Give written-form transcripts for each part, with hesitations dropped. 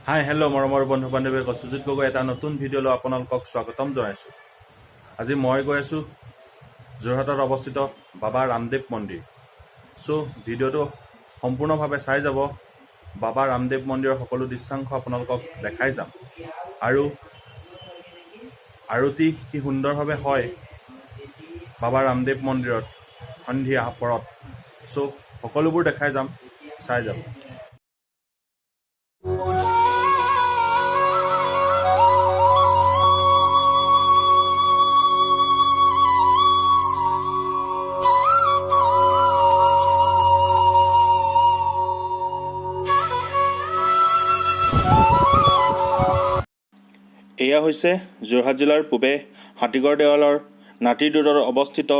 Hi hello' মৰমৰ বন্ধু বান্ধৱী সুজিত গগৈ এটা নতুন ভিডিঅ'লৈ আপোনালোকক স্বাগতম জনাইছোঁ। আজি মই গৈ আছোঁ যোৰহাটত অৱস্থিত বাবা ৰামদেৱ মন্দিৰ। ভিডিঅ'টো সম্পূৰ্ণভাৱে চাই যাব। বাবা ৰামদেৱ মন্দিৰৰ সকলো দৃশ্যাংশ আপোনালোকক দেখাই যাম। আৰু আৰতি কি সুন্দৰভাৱে হয় বাবা ৰামদেৱ মন্দিৰত সন্ধিয়া পৰত। সকলোবোৰ দেখাই যাম, চাই যাব। এয়া হৈছে যোৰহাট জিলাৰ পূবে হাতীগড় দেৱালৰ নাতিদূৰত অৱস্থিত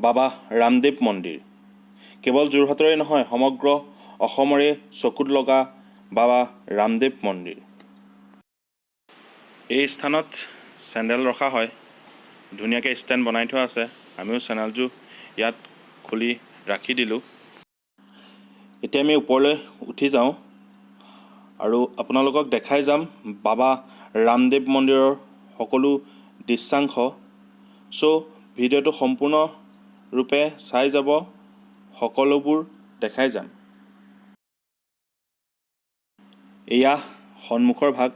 বাবা ৰামদেৱ মন্দিৰ। কেৱল যোৰহাটৰে নহয়, সমগ্ৰ অসমৰে চকুত লগা বাবা ৰামদেৱ মন্দিৰ। এই স্থানত চেণ্ডেল ৰখা হয়, ধুনীয়াকৈ ষ্টেণ্ড বনাই থোৱা আছে। আমিও চেণ্ডেলযোৰ ইয়াত খুলি ৰাখি দিলোঁ। এতিয়া আমি ওপৰলৈ উঠি যাওঁ আৰু আপোনালোকক দেখাই যাম বাবা ৰামদেৱ মন্দিৰৰ সকলো দৃশ্যাংশ। ভিডিঅ'টো সম্পূৰ্ণৰূপে চাই যাব, সকলোবোৰ দেখাই যাম। এয়া সন্মুখৰ ভাগ,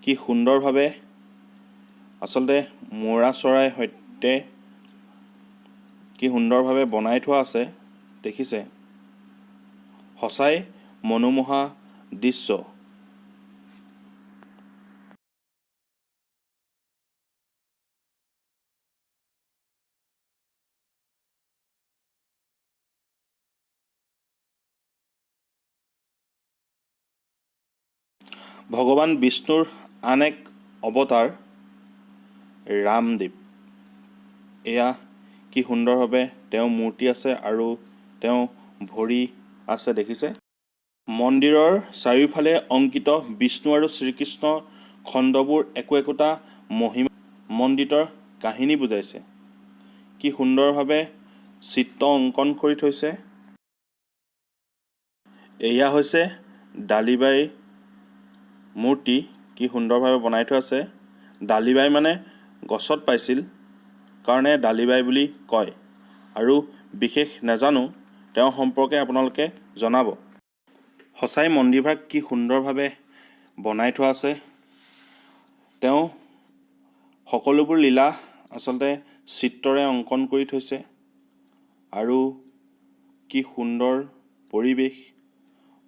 কি সুন্দৰভাৱে আচলতে মৌৰা চৰাইৰ সৈতে কি সুন্দৰভাৱে বনাই থোৱা আছে, দেখিছে? সঁচাই মনোমোহা দৃশ্য। ভগৱান বিষ্ণুৰ আন এক অৱতাৰ ৰামদেৱ। এয়া কি সুন্দৰভাৱে তেওঁ মূৰ্তি আছে আৰু তেওঁ ভৰি আছে, দেখিছে? মন্দিৰৰ চাৰিওফালে অংকিত বিষ্ণু আৰু শ্ৰীকৃষ্ণৰ খণ্ডবোৰ একোটা মহিমা মণ্ডিত কাহিনী বুজাইছে। কি সুন্দৰভাৱে চিত্ৰ অংকন কৰি থৈছে। এয়া হৈছে ডালিবাইৰ মূৰ্তি, কি সুন্দৰভাৱে বনাই থোৱা আছে। ডালিবাই মানে গছত পাইছিল কাৰণে ডালিবাই বুলি কয়। আৰু বিশেষ নাজানো, তেওঁৰ সম্পৰ্কে আপোনালোকে জনাব। সঁচাই মন্দিৰভাগ কি সুন্দৰভাৱে বনাই থোৱা আছে। তেওঁ সকলোবোৰ লীলা আচলতে চিত্ৰৰে অংকন কৰি থৈছে। আৰু কি সুন্দৰ পৰিৱেশ।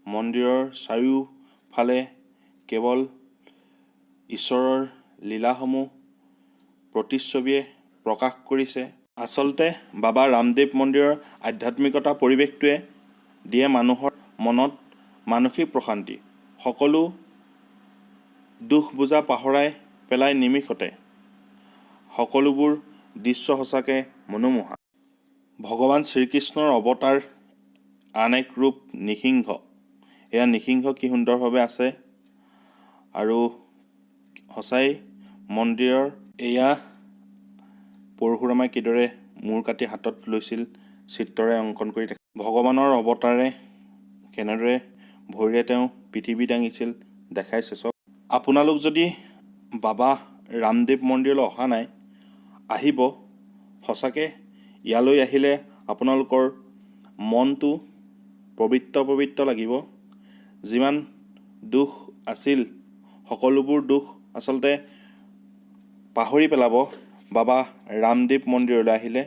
মন্দিৰৰ চাৰিওফালে কেৱল ঈশ্বৰৰ লীলাসমূহ প্ৰতিচ্ছবিয়ে প্ৰকাশ কৰিছে। আচলতে বাবা ৰামদেৱ মন্দিৰৰ আধ্যাত্মিকতা পৰিৱেশটোৱে দিয়ে মানুহৰ মনত মানসিক প্ৰশান্তি। সকলো দুখ বোজা পাহৰাই পেলাই নিমিষতে। সকলোবোৰ দৃশ্য সঁচাকৈ মনোমোহা। ভগৱান শ্ৰীকৃষ্ণৰ অৱতাৰ আন এক ৰূপ নৃসিংহ। এয়া নৃসিংহ কি সুন্দৰভাৱে আছে। আৰু সঁচাই মন্দিৰৰ এয়া পৰশুৰামে কিদৰে মূৰ কাটি হাতত লৈছিল, চিত্ৰৰে অংকন কৰি থাকে। ভগৱানৰ অৱতাৰে কেনেদৰে ভৰিৰে তেওঁ পৃথিৱী দাঙিছিল, দেখাইছে চব। আপোনালোক যদি বাবা ৰামদেৱ মন্দিৰলৈ অহা নাই, আহিব। সঁচাকৈ ইয়ালৈ আহিলে আপোনালোকৰ মনটো পবিত্ৰ লাগিব। যিমান দুখ আছিল, সকলোবোৰ দুখ আচলতে পাহৰি পেলাব বাবা ৰামদেৱ মন্দিৰলৈ আহিলে।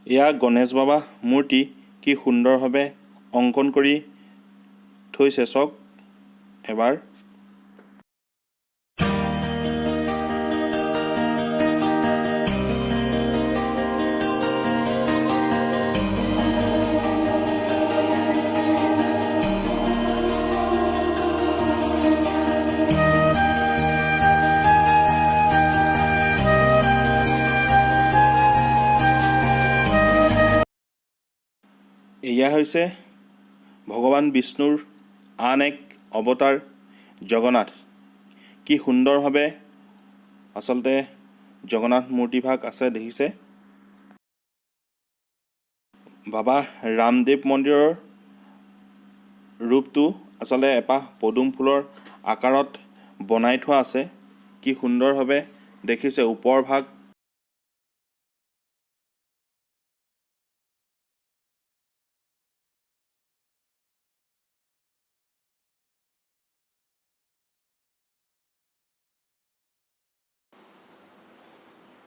এয়া গণেশ বাবা মূৰ্তি, কি সুন্দৰভাৱে অংকন কৰি থৈছে চাওক এবাৰ। এয়া হৈছে ভগৱান বিষ্ণুৰ আন এক অৱতাৰ জগন্নাথ। কি সুন্দৰভাৱে আচলতে জগন্নাথ মূৰ্তিভাগ আছে, দেখিছে? বাবা ৰামদেৱ মন্দিৰৰ ৰূপটো আচলতে এপাহ পদুম ফুলৰ আকাৰত বনাই থোৱা আছে। কি সুন্দৰভাৱে দেখিছে ওপৰ ভাগ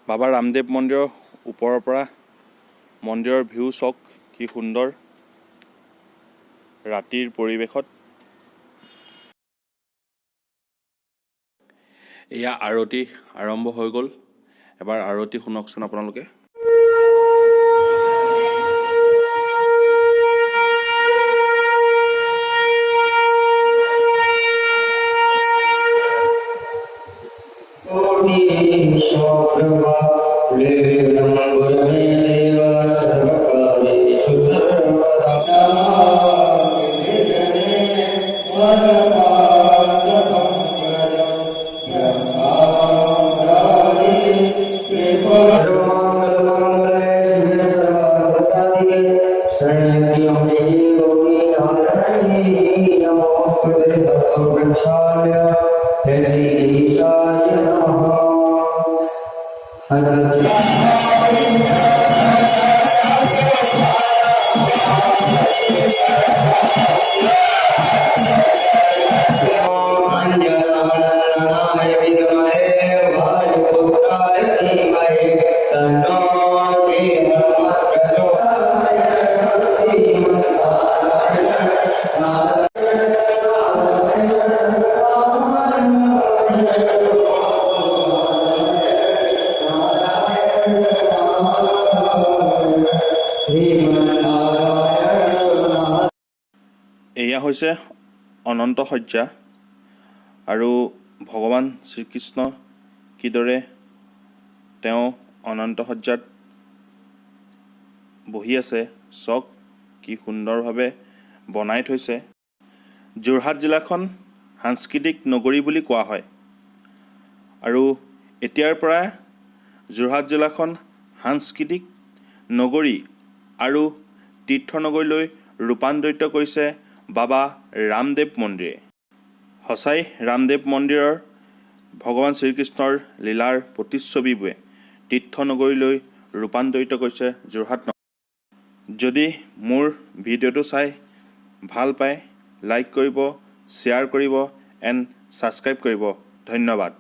বাবা ৰামদেৱ মন্দিৰৰ ওপৰৰ পৰা মন্দিৰৰ ভিউ চাওক কি সুন্দৰ ৰাতিৰ পৰিৱেশত। এয়া আৰতি আৰম্ভ হৈ গ'ল। এবাৰ আৰতি শুনকচোন আপোনালোকে। এয়া হৈছে অনন্ত শয্যা আৰু ভগৱান শ্ৰীকৃষ্ণ কিদৰে তেওঁ অনন্ত শয্যাত বহি আছে চাওক কি সুন্দৰভাৱে বনাই থৈছে। যোৰহাট জিলাখন সাংস্কৃতিক নগৰী বুলি কোৱা হয় আৰু এতিয়াৰ পৰা যোৰহাট জিলাখন সাংস্কৃতিক নগৰী আৰু তীৰ্থনগৰীলৈ ৰূপান্তৰিত কৰিছে বাবা ৰামদেৱ মন্দিৰে। সঁচাই ৰামদেৱ মন্দিৰৰ ভগৱান শ্ৰীকৃষ্ণৰ লীলাৰ প্ৰতিচ্ছবিবোৰে তীৰ্থনগৰীলৈ ৰূপান্তৰিত কৰিছে যোৰহাট। যদি মোৰ ভিডিঅ'টো চাই ভাল পায় লাইক কৰিব, শ্বেয়াৰ কৰিব এণ্ড ছাবস্ক্ৰাইব কৰিব। ধন্যবাদ।